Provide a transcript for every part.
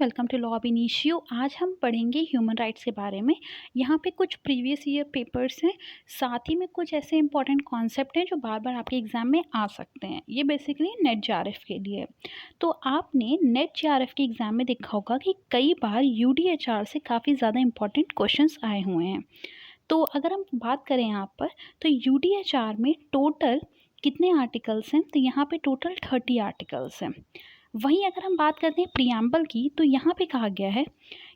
Welcome to Law of Initio. आज हम पढ़ेंगे ह्यूमन राइट्स के बारे में। यहाँ पे कुछ प्रीवियस ईयर पेपर्स हैं, साथ ही में कुछ ऐसे इंपॉर्टेंट कॉन्सेप्ट हैं जो बार बार आपके एग्ज़ाम में आ सकते हैं। ये बेसिकली नेट जेआरएफ के लिए है। तो आपने नेट जेआरएफ के एग्ज़ाम में देखा होगा कि कई बार यूडीएचआर से काफ़ी ज़्यादा इंपॉर्टेंट क्वेश्चंस आए हुए हैं। तो अगर हम बात करें यहाँ पर, तो यूडीएचआर में टोटल कितने आर्टिकल्स हैं? तो यहाँ पे टोटल 30 आर्टिकल्स हैं। वहीं अगर हम बात करते हैं प्रियम्बल की, तो यहाँ पे कहा गया है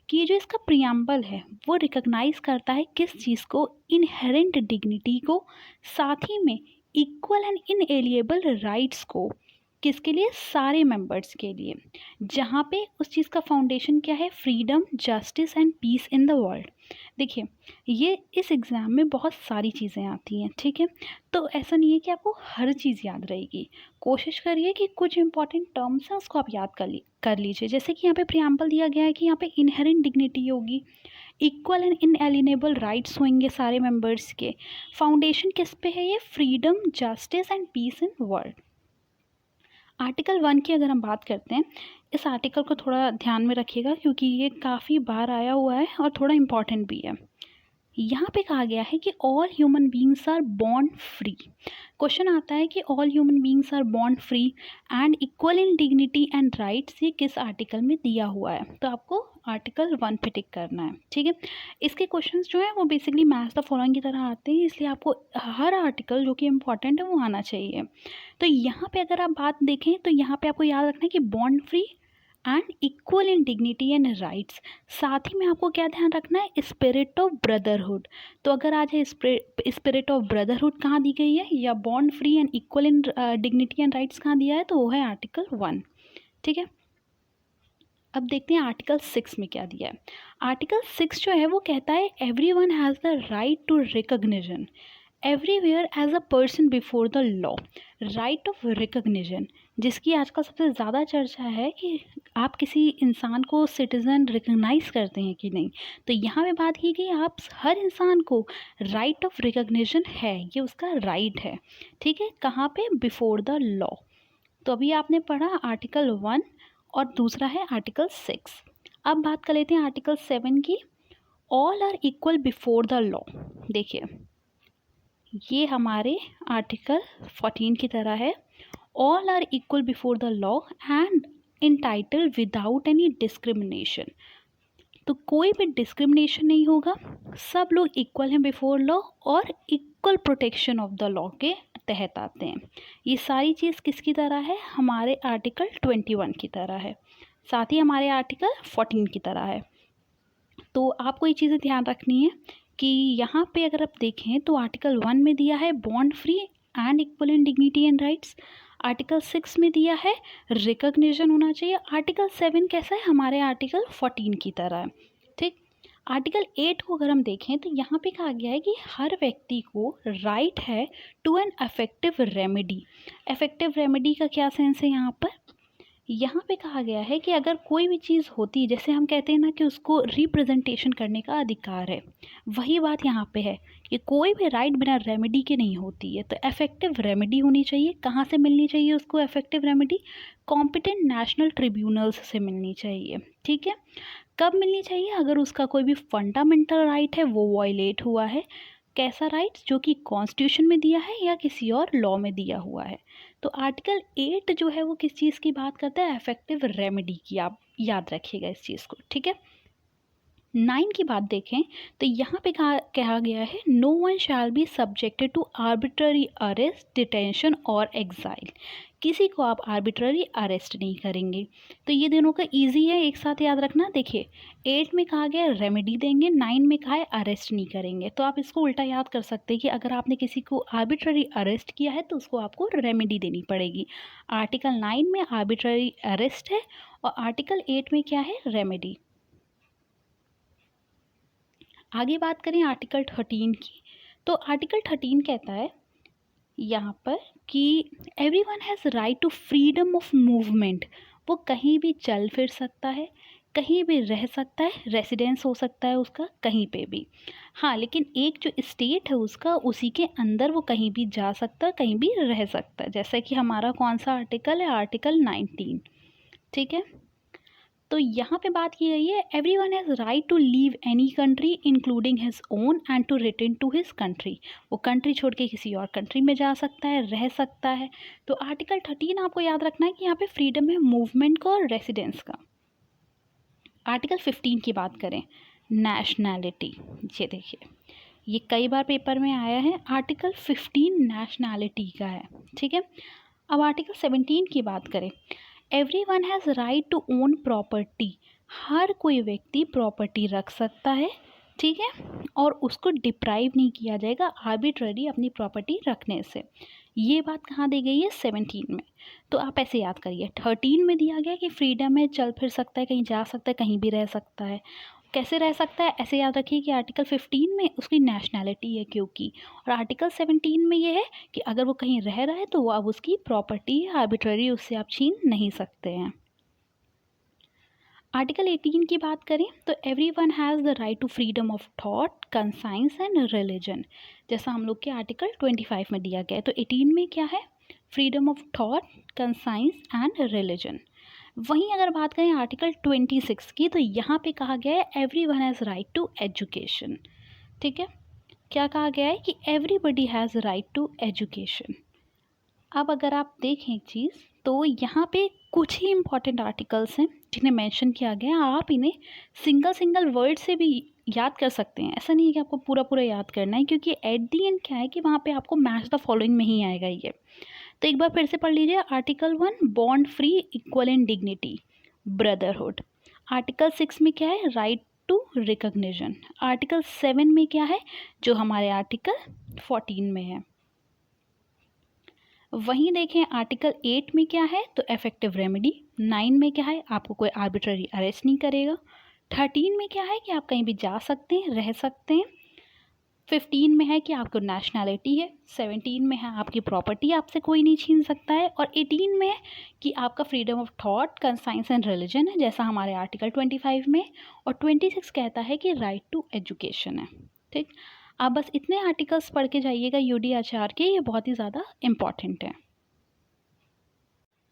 कि ये जो इसका प्रियम्बल है वो रिकॉग्नाइज करता है किस चीज़ को? इनहेरेंट डिग्निटी को, साथ ही में इक्वल एंड इनएलिएबल राइट्स को। किसके लिए? सारे मेंबर्स के लिए। जहाँ पे उस चीज़ का फाउंडेशन क्या है? Freedom, justice and peace in the world. देखिए, ये इस एग्ज़ाम में बहुत सारी चीज़ें आती हैं, ठीक है? तो ऐसा नहीं है कि आपको हर चीज़ याद रहेगी। कोशिश करिए कि कुछ इंपॉर्टेंट टर्म्स हैं उसको आप याद कर लीजिए। जैसे कि यहाँ पे प्रियम्बल दिया गया है कि यहाँ पे इनहेरेंट डिग्निटी होगी, इक्वल एंड इनएलिनेबल राइट्स होंगे सारे मेंबर्स के। फाउंडेशन किस पे है? ये freedom, justice and peace in world. Article 1 की अगर हम बात करते हैं, इस आर्टिकल को थोड़ा ध्यान में रखिएगा क्योंकि ये काफ़ी बार आया हुआ है और थोड़ा इम्पॉर्टेंट भी है। यहाँ पे कहा गया है कि all human beings are born free. Question आता है कि all human beings are born free and equal in dignity and rights, ये किस आर्टिकल में दिया हुआ है? तो आपको आर्टिकल 1 पे टिक करना है, ठीक है? इसके क्वेश्चंस जो हैं वो बेसिकली मैच द फॉलोइंग की तरह आते हैं, इसलिए आपको हर आर्टिकल जो कि इम्पॉर्टेंट है वो आना चाहिए। तो यहाँ पे अगर आप बात देखें तो यहाँ पे आपको याद रखना है कि born free and equal in dignity and rights. साथ ही में आपको क्या ध्यान रखना है? Spirit of brotherhood. तो अगर आज है स्पिरिट ऑफ ब्रदरहुड कहाँ दी गई है, या born free and equal in dignity and rights कहाँ दिया है? तो वो है आर्टिकल 1, ठीक है? अब देखते हैं आर्टिकल 6 में क्या दिया है। आर्टिकल 6 जो है वो कहता है every one has the right to recognition everywhere as a person before the law. Right of recognition, जिसकी आजकल सबसे ज़्यादा चर्चा है कि आप किसी इंसान को सिटीज़न रिकग्नाइज करते हैं कि नहीं। तो यहाँ पे बात की गई आप हर इंसान को राइट ऑफ रिकग्निशन है, ये उसका राइट है, ठीक है? कहाँ पे? Before the law. तो अभी आपने पढ़ा आर्टिकल 1 और दूसरा है आर्टिकल 6। अब बात कर लेते हैं आर्टिकल 7 की। All are equal before the law. देखिए, ये हमारे आर्टिकल 14 की तरह है। All are equal before the law and entitled without any discrimination. तो कोई भी डिस्क्रिमिनेशन नहीं होगा, सब लोग इक्वल हैं बिफोर लॉ और equal protection of the law के तहत आते हैं। ये सारी चीज़ किसकी तरह है? हमारे आर्टिकल 21 की तरह है, साथ ही हमारे आर्टिकल 14 की तरह है। तो आपको ये चीज़ें ध्यान रखनी है कि यहाँ पे अगर आप देखें तो आर्टिकल 1 में दिया है born free and equal in dignity and rights. Article 6 में दिया है रिकग्निशन होना चाहिए। आर्टिकल 7 कैसा है? हमारे आर्टिकल 14 की तरह है, ठीक? आर्टिकल 8 को अगर हम देखें तो यहाँ पे कहा गया है कि हर व्यक्ति को राइट है to an effective remedy. Effective remedy का क्या सेंस है यहाँ पर? यहाँ पे कहा गया है कि अगर कोई भी चीज़ होती है, जैसे हम कहते हैं ना कि उसको रिप्रेजेंटेशन करने का अधिकार है, वही बात यहाँ पे है कि कोई भी राइट बिना रेमेडी के नहीं होती है। तो इफेक्टिव रेमेडी होनी चाहिए। कहाँ से मिलनी चाहिए उसको effective remedy? Competent national tribunals से मिलनी चाहिए, ठीक है? कब मिलनी चाहिए? अगर उसका कोई भी फंडामेंटल राइट है वो वायलेट हुआ है। कैसा राइट? जो कि कॉन्स्टिट्यूशन में दिया है या किसी और लॉ में दिया हुआ है। तो आर्टिकल 8 जो है वो किस चीज़ की बात करता है? इफेक्टिव रेमेडी की। आप याद रखिएगा इस चीज़ को, ठीक है? 9 की बात देखें तो यहाँ पे कहा गया है no one shall be subjected to arbitrary arrest, detention और एग्जाइल। किसी को आप आर्बिट्ररी अरेस्ट नहीं करेंगे। तो ये दोनों का इजी है, एक साथ याद रखना। देखिए, 8 में कहा गया रेमेडी देंगे, 9 में कहा है अरेस्ट नहीं करेंगे। तो आप इसको उल्टा याद कर सकते हैं कि अगर आपने किसी को आर्बिट्ररी अरेस्ट किया है तो उसको आपको रेमेडी देनी पड़ेगी। आर्टिकल 9 में आर्बिट्ररी अरेस्ट है और आर्टिकल 8 में क्या है? रेमेडी। आगे बात करें आर्टिकल 13 की, तो आर्टिकल 13 कहता है यहाँ पर कि every one has right to freedom of movement. वो कहीं भी चल फिर सकता है, कहीं भी रह सकता है, रेसिडेंस हो सकता है उसका कहीं पे भी। हाँ, लेकिन एक जो स्टेट है उसका, उसी के अंदर वो कहीं भी जा सकता है, कहीं भी रह सकता है। जैसा कि हमारा कौन सा आर्टिकल है? आर्टिकल 19, ठीक है? तो यहाँ पे बात की गई है everyone has right to leave any country including his own and to return to his country. वो कंट्री छोड़ के किसी और कंट्री में जा सकता है, रह सकता है। तो आर्टिकल 13 आपको याद रखना है कि यहाँ पे फ्रीडम है मूवमेंट का और रेसिडेंस का। आर्टिकल 15 की बात करें, नेशनैलिटी, ये देखिए ये कई बार पेपर में आया है। आर्टिकल 15 नेशनैलिटी का है, ठीक है। अब आर्टिकल 17 की बात करें, everyone has right to own property. हर कोई व्यक्ति प्रॉपर्टी रख सकता है, ठीक है, और उसको डिप्राइव नहीं किया जाएगा आर्बिट्ररी अपनी प्रॉपर्टी रखने से। ये बात कहाँ दी गई है? 17 में। तो आप ऐसे याद करिए, 13 में दिया गया कि फ्रीडम है, चल फिर सकता है, कहीं जा सकता है, कहीं भी रह सकता है। कैसे रह सकता है? ऐसे याद रखिए कि आर्टिकल 15 में उसकी नेशनैलिटी है क्योंकि, और आर्टिकल 17 में ये है कि अगर वो कहीं रह रहा है तो वो अब उसकी प्रॉपर्टी है, आर्बिट्ररी उससे आप छीन नहीं सकते हैं। आर्टिकल 18 की बात करें तो everyone has the right to freedom of thought, conscience and religion, जैसा हम लोग के आर्टिकल 25 में दिया गया है। तो 18 में क्या है? Freedom of thought, conscience and religion. वहीं अगर बात करें आर्टिकल 26 की, तो यहाँ पे कहा गया है everyone has right to education, ठीक है। क्या कहा गया है कि everybody has right to education. अब अगर आप देखें एक चीज़, तो यहाँ पे कुछ ही इम्पॉर्टेंट आर्टिकल्स हैं जिन्हें मेंशन किया गया है। आप इन्हें सिंगल सिंगल वर्ड से भी याद कर सकते हैं, ऐसा नहीं है कि आपको पूरा पूरा याद करना है, क्योंकि एट दी एंड क्या है कि वहाँ पे आपको मैच द फॉलोइंग में ही आएगा ये। तो एक बार फिर से पढ़ लीजिए। Article 1 bond free, equal in dignity, brotherhood. Article 6 में क्या है? Right to recognition. आर्टिकल 7 में क्या है? जो हमारे आर्टिकल 14 में है। वहीं देखें आर्टिकल 8 में क्या है? तो इफेक्टिव रेमेडी। 9 में क्या है? आपको कोई आर्बिट्ररी अरेस्ट नहीं करेगा। 13 में क्या है? कि आप कहीं भी जा सकते हैं, रह सकते हैं। 15 में है कि आपको नेशनैलिटी है। 17 में है आपकी प्रॉपर्टी आपसे कोई नहीं छीन सकता है। और 18 में है कि आपका freedom of thought, conscience and religion है, जैसा हमारे आर्टिकल 25 में। और 26 कहता है कि राइट टू एजुकेशन है, ठीक। आप बस इतने आर्टिकल्स पढ़ के जाइएगा यूडीएचआर के, ये बहुत ही ज़्यादा इम्पॉर्टेंट है।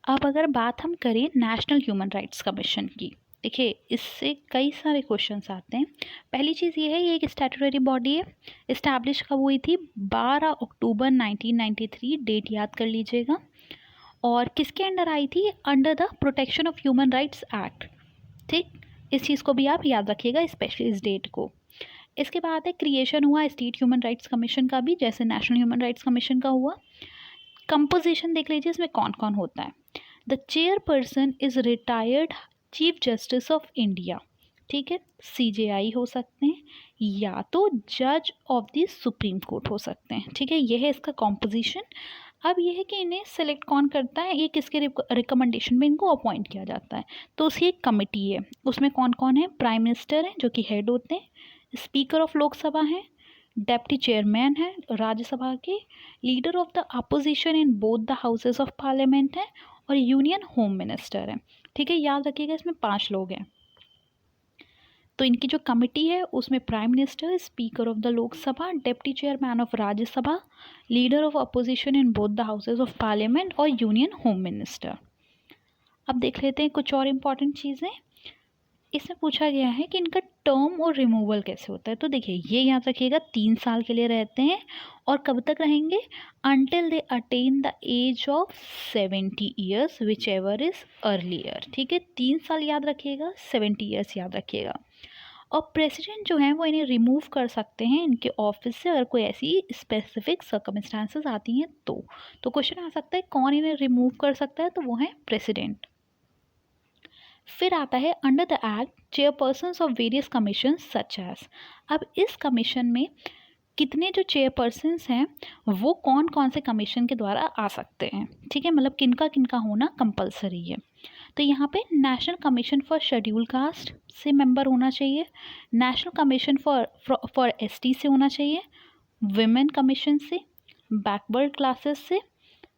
अब अगर बात हम करें नेशनल ह्यूमन राइट्स कमीशन की, देखिए इससे कई सारे क्वेश्चंस आते हैं। पहली चीज़ ये है, ये एक स्टैट्यूटरी बॉडी है। इस्टेब्लिश कब हुई थी? 12 अक्टूबर 1993, डेट याद कर लीजिएगा। और किसके अंडर आई थी? Under the protection of human rights act, ठीक। इस चीज़ को भी आप याद रखिएगा, स्पेशली इस डेट को। इसके बाद है क्रिएशन हुआ स्टेट ह्यूमन राइट्स कमीशन का भी, जैसे नेशनल ह्यूमन राइट्स कमीशन का हुआ। कंपोजिशन देख लीजिए इसमें कौन कौन होता है। The chairperson is retired chief justice of India, ठीक है, CJI हो सकते हैं, या तो जज ऑफ द सुप्रीम कोर्ट हो सकते हैं, ठीक है। यह है इसका कॉम्पोजिशन। अब यह है कि इन्हें सेलेक्ट कौन करता है, ये किसके रिकमेंडेशन में इनको अपॉइंट किया जाता है। तो उसकी एक कमेटी है, उसमें कौन कौन है? प्राइम मिनिस्टर है जो कि हेड होते हैं, स्पीकर ऑफ लोकसभा है, डेप्टी चेयरमैन है राज्यसभा के, leader of the opposition in both the houses of parliament है, और यूनियन होम मिनिस्टर है, ठीक है। याद रखिएगा इसमें 5 लोग हैं। तो इनकी जो कमेटी है उसमें prime minister, speaker of the Lok Sabha, deputy chairman of Rajya Sabha, leader of opposition in both the houses of parliament और यूनियन होम मिनिस्टर। अब देख लेते हैं कुछ और इम्पॉर्टेंट चीज़ें। इसमें पूछा गया है कि इनका टर्म और रिमूवल कैसे होता है। तो देखिए ये याद रखिएगा, 3 साल के लिए रहते हैं। और कब तक रहेंगे? Until they attain the age of 70 years whichever is earlier, ठीक है। 3 साल याद रखिएगा, 70 ईयर्स याद रखिएगा। और प्रेसिडेंट जो हैं वो इन्हें रिमूव कर सकते हैं इनके ऑफिस से, अगर कोई ऐसी स्पेसिफिक सर्कमस्टांसेस आती हैं तो क्वेश्चन आ सकता है कौन इन्हें रिमूव कर सकता है, तो वो है प्रेसिडेंट। फिर आता है under the act chairpersons of various commission such as. अब इस कमीशन में कितने जो चेयरपर्सन्स हैं वो कौन कौन से कमीशन के द्वारा आ सकते हैं, ठीक है, मतलब किनका किनका होना कंपलसरी है। तो यहाँ पे national commission for schedule caste से मेंबर होना चाहिए, नेशनल कमीशन फॉर ST से होना चाहिए, विमेन कमीशन से, बैकवर्ड क्लासेस से,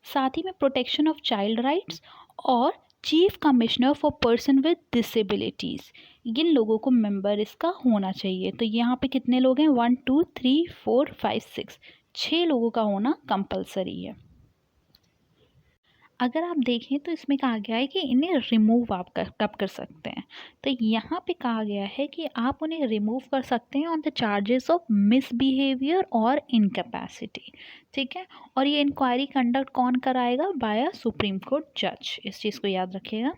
साथ ही में प्रोटेक्शन ऑफ चाइल्ड राइट्स और chief commissioner for person with disabilities, इन लोगों को मेंबर इसका होना चाहिए। तो यहाँ पे कितने लोग हैं? 1 2 3 4 5 6 लोगों का होना कंपलसरी है। अगर आप देखें तो इसमें कहा गया है कि इन्हें रिमूव आप कब कर सकते हैं। तो यहाँ पे कहा गया है कि आप उन्हें रिमूव कर सकते हैं on the charges of misbehaviour और इनकैपेसिटी। ठीक है, और ये इंक्वायरी कंडक्ट कौन कराएगा? बाय अ सुप्रीम कोर्ट जज। इस चीज़ को याद रखिएगा।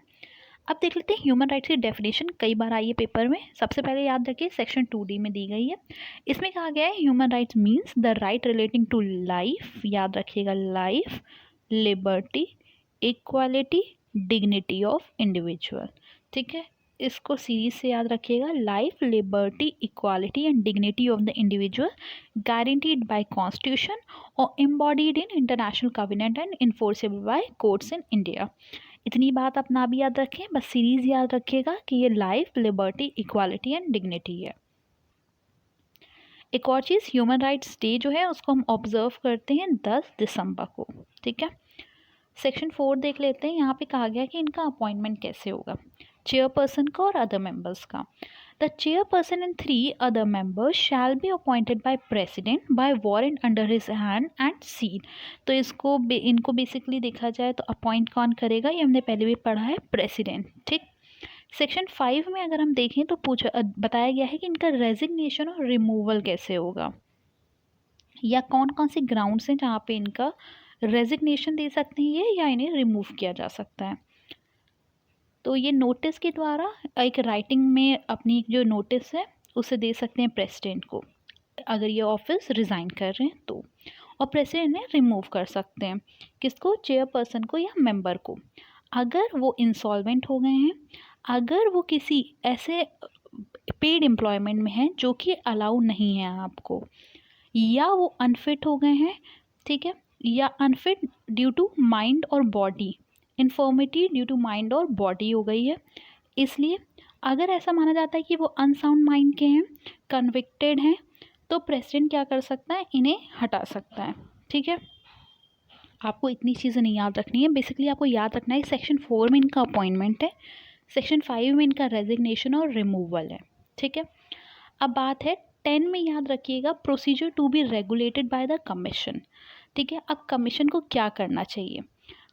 अब देख लेते हैं ह्यूमन राइट्स की डेफिनेशन, कई बार आई है पेपर में। सबसे पहले याद रखिए सेक्शन 2D में दी गई है। इसमें कहा गया है human rights means the right relating to life, याद रखिएगा, life, liberty, equality, dignity of individual. ठीक है, इसको सीरीज से याद रखिएगा, life, liberty, equality and dignity of the individual guaranteed by constitution और embodied in international covenant and enforceable by courts in India. इतनी बात आप ना भी याद रखें, बस सीरीज याद रखिएगा कि ये life, liberty, equality and dignity है। एक और चीज़, ह्यूमन राइट्स डे जो है उसको हम ऑब्जर्व करते हैं 10 दिसंबर को। ठीक है, सेक्शन 4 देख लेते हैं। यहाँ पे कहा गया कि इनका अपॉइंटमेंट कैसे होगा, चेयरपर्सन का और अदर मेंबर्स का। The chairperson and 3 other members shall be appointed by president bye warrant under his hand and seal. तो इनको बेसिकली देखा जाए तो अपॉइंट कौन करेगा, ये हमने पहले भी पढ़ा है, प्रेसिडेंट। ठीक, सेक्शन 5 में अगर हम देखें तो बताया गया है कि इनका रेजिग्नेशन और रिमूवल कैसे होगा, या कौन कौन से ग्राउंड्स हैं जहाँ पे इनका रेजिग्नेशन दे सकते हैं ये, या इन्हें रिमूव किया जा सकता है। तो ये नोटिस के द्वारा एक राइटिंग में अपनी जो नोटिस है उसे दे सकते हैं प्रेसिडेंट को, अगर ये ऑफिस रिज़ाइन कर रहे हैं तो। और प्रेसिडेंट ने रिमूव कर सकते हैं किसको, चेयरपर्सन को या मेंबर को, अगर वो इंसॉल्वेंट हो गए हैं, अगर वो किसी ऐसे पेड एम्प्लॉयमेंट में हैं जो कि अलाउ नहीं है आपको, या वो अनफिट हो गए हैं। ठीक है, या अनफिट ड्यू टू माइंड और body, infirmity due to mind और बॉडी हो गई है। इसलिए अगर ऐसा माना जाता है कि वो अनसाउंड माइंड के हैं, कन्विक्टेड हैं, तो प्रेसिडेंट क्या कर सकता है, इन्हें हटा सकता है। ठीक है, आपको इतनी चीज़ें नहीं याद रखनी है, बेसिकली आपको याद रखना है सेक्शन 4 में इनका अपॉइंटमेंट है, सेक्शन 5 में इनका रेजिग्नेशन और रिमूवल है। ठीक है, अब बात है 10 में, याद रखिएगा, procedure to be regulated by the commission. ठीक है, अब कमीशन को क्या करना चाहिए,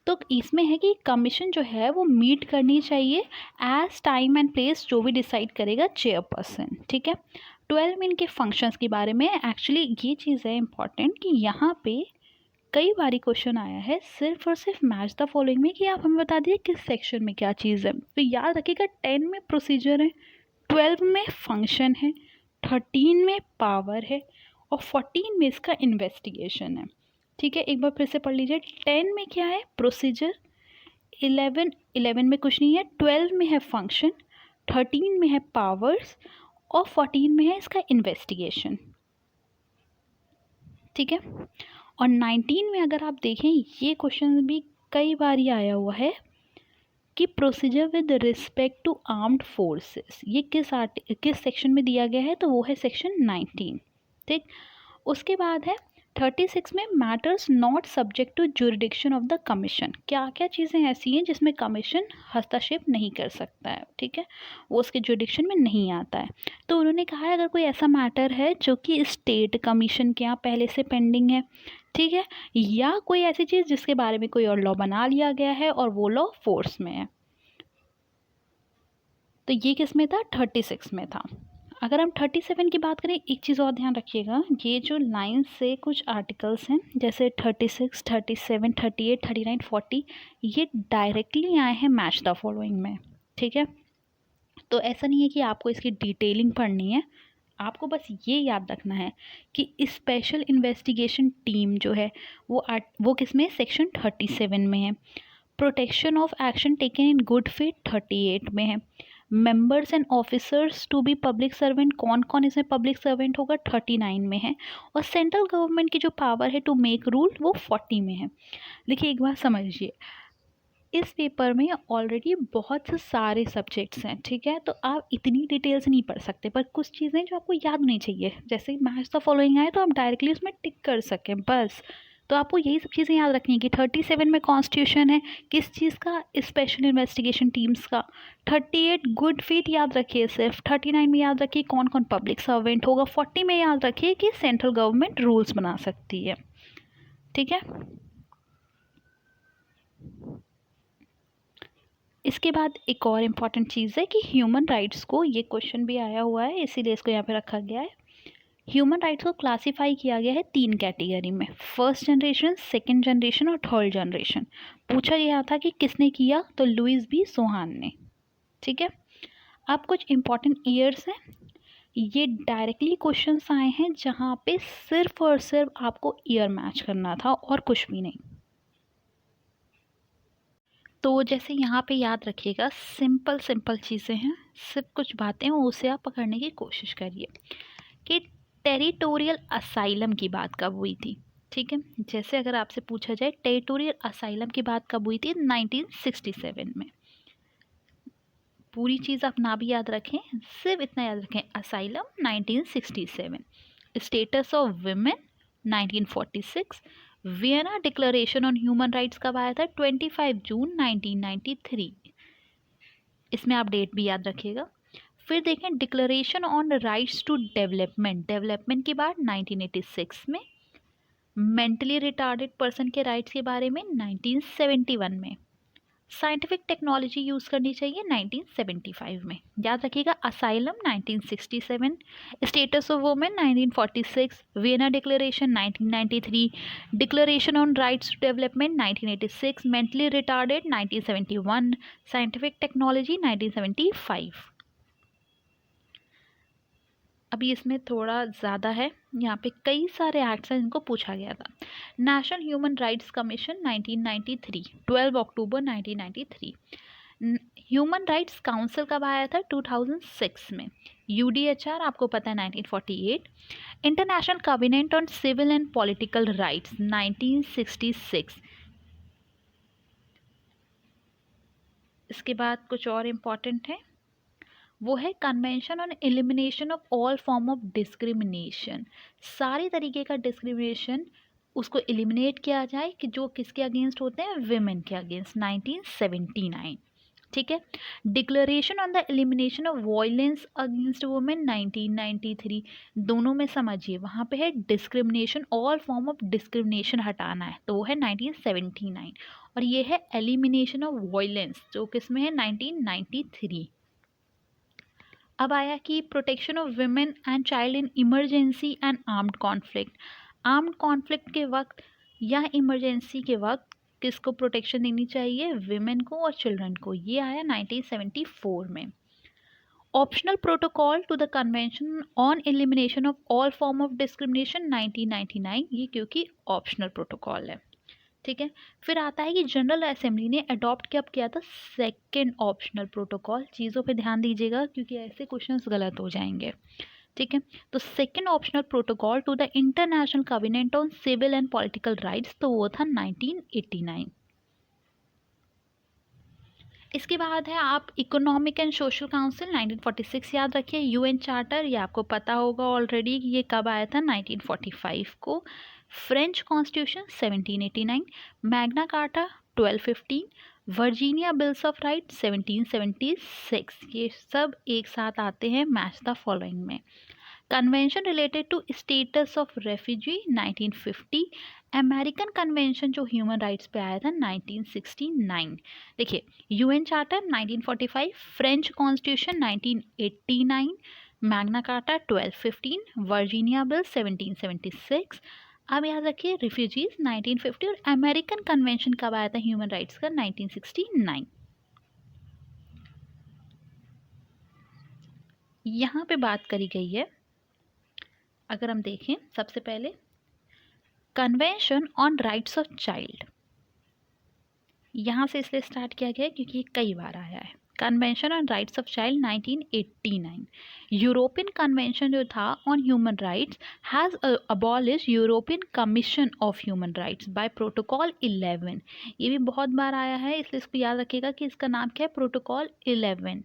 तो इसमें है कि कमीशन जो है वो मीट करनी चाहिए एज टाइम एंड प्लेस जो भी डिसाइड करेगा चेयरपर्सन। ठीक है, 12 में इनके फंक्शंस के बारे में, एक्चुअली ये चीज़ है इम्पॉर्टेंट कि यहाँ पे कई बारी क्वेश्चन आया है सिर्फ और सिर्फ मैच द फॉलोइंग में, कि आप हमें बता दिए किस सेक्शन में क्या चीज़ है। तो याद रखिएगा 10 में प्रोसीजर है, 12 में फंक्शन है, 13 में पावर है और 14 में इसका इन्वेस्टिगेशन है। ठीक है, एक बार फिर से पढ़ लीजिए, 10 में क्या है, प्रोसीजर, 11 में कुछ नहीं है, 12 में है फंक्शन, 13 में है पावर्स और 14 में है इसका इन्वेस्टिगेशन। ठीक है, और 19 में अगर आप देखें, ये क्वेश्चन भी कई बार ही आया हुआ है कि procedure with respect to armed forces, ये किस सेक्शन में दिया गया है, तो वो है सेक्शन 19। ठीक, उसके बाद है 36 में matters not subject to jurisdiction of the commission. क्या क्या चीज़ें ऐसी हैं जिसमें कमीशन हस्तक्षेप नहीं कर सकता है। ठीक है, वो उसके जुरिडिक्शन में नहीं आता है। तो उन्होंने कहा है अगर कोई ऐसा मैटर है जो कि स्टेट कमीशन के यहाँ पहले से पेंडिंग है, ठीक है, या कोई ऐसी चीज़ जिसके बारे में कोई और लॉ बना लिया गया है और वो लॉ फोर्स में है, तो ये किस में था, 36 में था। अगर हम 37 की बात करें, एक चीज़ और ध्यान रखिएगा, ये जो लाइन से कुछ आर्टिकल्स हैं जैसे 36, 37, 38, 39, 40, ये डायरेक्टली आए हैं मैच द फॉलोइंग में। ठीक है, तो ऐसा नहीं है कि आपको इसकी डिटेलिंग पढ़नी है, आपको बस ये याद रखना है कि स्पेशल इन्वेस्टिगेशन टीम जो है वो किस में, सेक्शन 37 में है। Protection of action taken in good faith 38 में है। Members and officers to be public servant, कौन कौन इसमें पब्लिक सर्वेंट होगा, 39 में है। और सेंट्रल गवर्नमेंट की जो पावर है टू मेक रूल, वो 40 में है। देखिए एक बात समझिए, इस पेपर में ऑलरेडी बहुत से सारे सब्जेक्ट्स हैं। ठीक है, तो आप इतनी डिटेल्स नहीं पढ़ सकते, पर कुछ चीज़ें जो आपको याद नहीं चाहिए, जैसे मैच द फॉलोइंग आए तो आप डायरेक्टली उसमें टिक कर सकें बस। तो आपको यही सब चीज़ें याद रखनी है कि 37 में कॉन्स्टिट्यूशन है किस चीज़ का, स्पेशल इन्वेस्टिगेशन टीम्स का। 38 गुड फेथ याद रखिए सिर्फ, 39 में याद रखिए कौन कौन पब्लिक सर्वेंट होगा, 40 में याद रखिए कि सेंट्रल गवर्नमेंट रूल्स बना सकती है। ठीक है, इसके बाद एक और इम्पॉर्टेंट चीज़ है कि ह्यूमन राइट्स को, ये क्वेश्चन भी आया हुआ है इसीलिए इसको यहाँ पे रखा गया है। ह्यूमन राइट्स को क्लासिफाई किया गया है 3 कैटेगरी में, फर्स्ट जनरेशन, सेकंड जनरेशन और थर्ड जनरेशन। पूछा गया था कि किसने किया, तो लुइस बी सोहान ने। ठीक है, अब कुछ इम्पॉर्टेंट ईयर्स हैं, ये डायरेक्टली क्वेश्चंस आए हैं जहाँ पे सिर्फ और सिर्फ आपको ईयर मैच करना था और कुछ भी नहीं। तो जैसे यहाँ पे याद रखिएगा, सिंपल सिंपल चीज़ें हैं, सिर्फ कुछ बातें हैं उसे आप पकड़ने की कोशिश करिए कि टेरिटोरियल असाइलम की बात कब हुई थी। ठीक है, जैसे अगर आपसे पूछा जाए टेरिटोरियल असाइलम की बात कब हुई थी, 1967 में। पूरी चीज़ आप ना भी याद रखें, सिर्फ इतना याद रखें, asylum 1967, status of women 1946, Vienna declaration on human rights कब आया था, 25 जून 1993। इसमें आप डेट भी याद रखिएगा। फिर देखें declaration on rights to development की बात 1986 में, मेंटली रिटार्डेड पर्सन के राइट्स के बारे में 1971 में, साइंटिफिक टेक्नोलॉजी यूज़ करनी चाहिए 1975 में। याद रखिएगा, asylum 1967, status of women 1946, Vienna declaration 1993, declaration on rights to development 1986, mentally retarded 1971, scientific technology 1975। अभी इसमें थोड़ा ज़्यादा है, यहाँ पे कई सारे एक्ट्स हैं जिनको पूछा गया था। नेशनल ह्यूमन राइट्स कमीशन 1993, 12 अक्टूबर 1993। ह्यूमन राइट्स काउंसिल कब आया था, 2006 में। यूडीएचआर आपको पता है 1948। International covenant on civil and political rights 1966। इसके बाद कुछ और इम्पॉर्टेंट है, वो है convention on elimination of all form of discrimination. सारे तरीके का डिस्क्रिमिनेशन उसको एलिमिनेट किया जाए कि जो किसके अगेंस्ट होते हैं, विमेन के अगेंस्ट, 1979। ठीक है, declaration on the elimination of violence against women 1993। दोनों में समझिए, वहाँ पे है discrimination, all form of discrimination हटाना है, तो वो है 1979, और ये है एलिमिनेशन ऑफ वायलेंस जो किस में है, 1993। अब आया कि protection of women and child in emergency and armed conflict. Armed conflict के वक्त या इमरजेंसी के वक्त किसको प्रोटेक्शन देनी चाहिए, विमेन को और चिल्ड्रन को। ये आया 1974 में। Optional protocol to the convention on elimination of all form of discrimination 1999, ये क्योंकि ऑप्शनल प्रोटोकॉल है। ठीक है, फिर आता है कि जनरल असेंबली ने अडॉप्ट कब किया था, सेकंड ऑप्शनल प्रोटोकॉल। चीज़ों पे ध्यान दीजिएगा क्योंकि ऐसे क्वेश्चंस गलत हो जाएंगे। ठीक है, तो second optional protocol to the international covenant on civil and political rights, तो वो था 1989। इसके बाद है आप इकोनॉमिक एंड सोशल काउंसिल 1946 याद रखिए। यूएन चार्टर, ये आपको पता होगा ऑलरेडी कि ये कब आया था, 1945 को। French constitution 1789, Magna Carta 1215, Virginia bills of right 1776। ये सब एक साथ आते हैं मैच द फॉलोइंग में। Convention related to status of refugee 1950, American convention जो ह्यूमन राइट्स पे आया था 1969। देखिए, UN charter 1945, French constitution 1989, Magna Carta 1215, Virginia bill 1776। अब याद रखिए रिफ्यूजीज 1950 और अमेरिकन कन्वेंशन कब आया था ह्यूमन राइट्स का, 1969। यहाँ पे बात करी गई है, अगर हम देखें सबसे पहले convention on rights of child, यहाँ से इसलिए स्टार्ट किया गया क्योंकि ये कई बार आया है। Convention on rights of child 1989। European convention जो था on human rights has abolish European commission of human rights by protocol 11। ये भी बहुत बार आया है इसलिए इसको याद रखिएगा कि इसका नाम क्या है, protocol 11।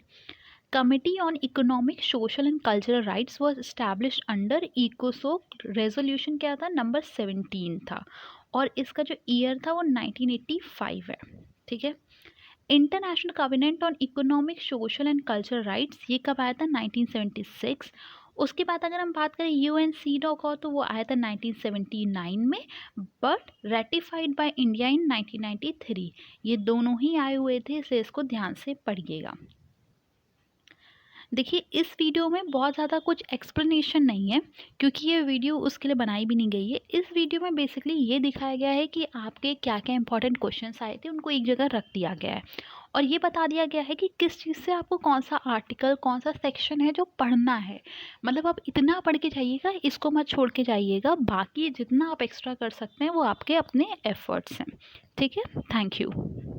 Committee on economic, social and cultural rights was established under इकोसोक। रेजोल्यूशन क्या था, नंबर 17 था, और इसका जो ईयर था वो 1985 है। ठीक है, international covenant on economic, social and cultural rights ये कब आया था, 1976, उसके बाद अगर हम बात करें यूएन सीडॉक का, तो वो आया था 1979 में, but ratified by India in 1993। ये दोनों ही आए हुए थे, इसलिए इसको ध्यान से पढ़िएगा। देखिए, इस वीडियो में बहुत ज़्यादा कुछ एक्सप्लेनेशन नहीं है, क्योंकि ये वीडियो उसके लिए बनाई भी नहीं गई है। इस वीडियो में बेसिकली ये दिखाया गया है कि आपके क्या क्या इंपॉर्टेंट क्वेश्चंस आए थे, उनको एक जगह रख दिया गया है, और ये बता दिया गया है कि किस चीज़ से आपको कौन सा आर्टिकल, कौन सा सेक्शन है जो पढ़ना है। मतलब आप इतना पढ़ के जाइएगा, इसको मत छोड़ के जाइएगा। बाकी जितना आप एक्स्ट्रा कर सकते हैं वो आपके अपने एफर्ट्स हैं। ठीक है, थैंक यू।